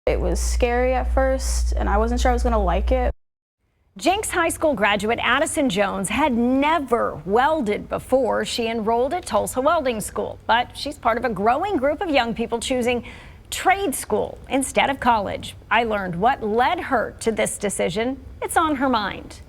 It was scary at first, and I wasn't sure I was going to like it. Jenks High School graduate Addison Jones had never welded before she enrolled at Tulsa Welding School, but she's part of a growing group of young people choosing trade school instead of college. I learned what led her to this decision. It's on her mind.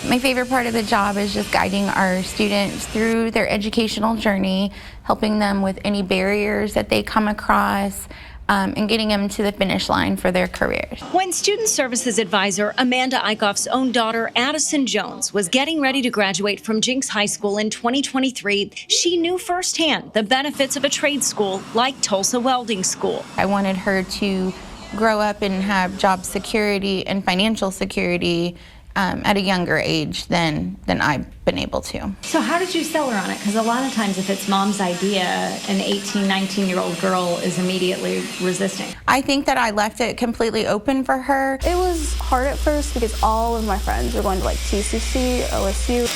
My favorite part of the job is just guiding our students through their educational journey, helping them with any barriers that they come across, and getting them to the finish line for their careers. When Student Services Advisor Amanda Eichhoff's own daughter, Addison Jones, was getting ready to graduate from Jenks High School in 2023, she knew firsthand the benefits of a trade school like Tulsa Welding School. I wanted her to grow up and have job security and financial security at a younger age than I've been able to. So how did you sell her on it? Because a lot of times if it's mom's idea, an 18, 19-year-old girl is immediately resisting. I think that I left it completely open for her. It was hard at first because all of my friends were going to like TCC, OSU.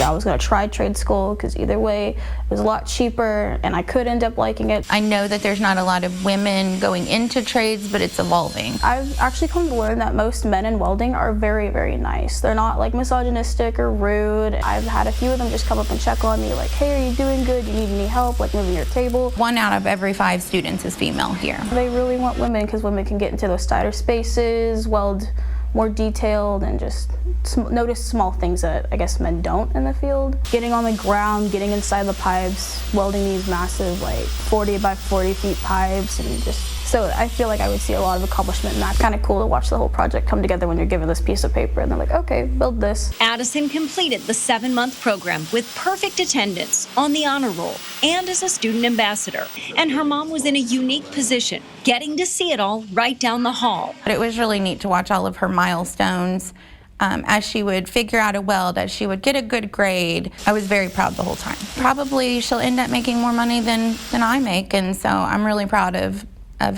I was going to try trade school because either way it was a lot cheaper and I could end up liking it. I know that there's not a lot of women going into trades, but it's evolving. I've actually come to learn that most men in welding are very, very nice. They're not like misogynistic or rude. I've had a few of them just come up and check on me like, hey, are you doing good? Do you need any help, like moving your table? 1 out of every 5 students is female here. They really want women because women can get into those tighter spaces, weld more detailed, and just notice small things that I guess men don't in the field. Getting on the ground, getting inside the pipes, welding these massive like 40 by 40 feet pipes, and just so I feel like I would see a lot of accomplishment in that. Kind of cool to watch the whole project come together when you're given this piece of paper and they're like, okay, build this. Addison completed the 7-month program with perfect attendance, on the honor roll, and as a student ambassador. And her mom was in a unique position, getting to see it all right down the hall. But it was really neat to watch all of her milestones as she would figure out a weld, as she would get a good grade. I was very proud the whole time. Probably she'll end up making more money than I make, and so I'm really proud of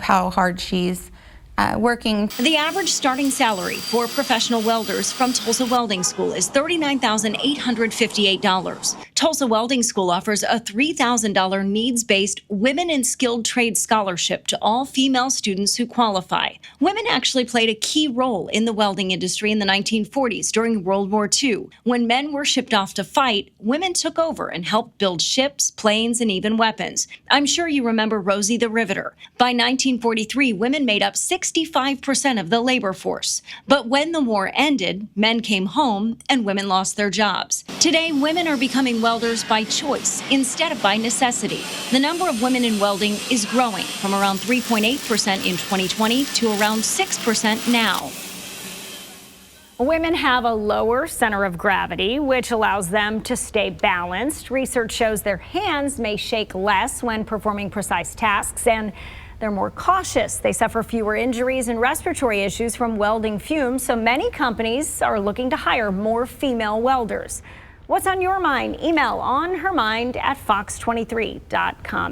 how hard she's working. The average starting salary for professional welders from Tulsa Welding School is $39,858. Tulsa Welding School offers a $3,000 needs-based Women in Skilled Trades scholarship to all female students who qualify. Women actually played a key role in the welding industry in the 1940s during World War II. When men were shipped off to fight, women took over and helped build ships, planes, and even weapons. I'm sure you remember Rosie the Riveter. By 1943, women made up 65% of the labor force. But when the war ended, men came home and women lost their jobs. Today, women are becoming welders by choice instead of by necessity. The number of women in welding is growing from around 3.8% in 2020 to around 6% now. Women have a lower center of gravity, which allows them to stay balanced. Research shows their hands may shake less when performing precise tasks, and they're more cautious. They suffer fewer injuries and respiratory issues from welding fumes, so many companies are looking to hire more female welders. What's on your mind? Email onhermind@fox23.com.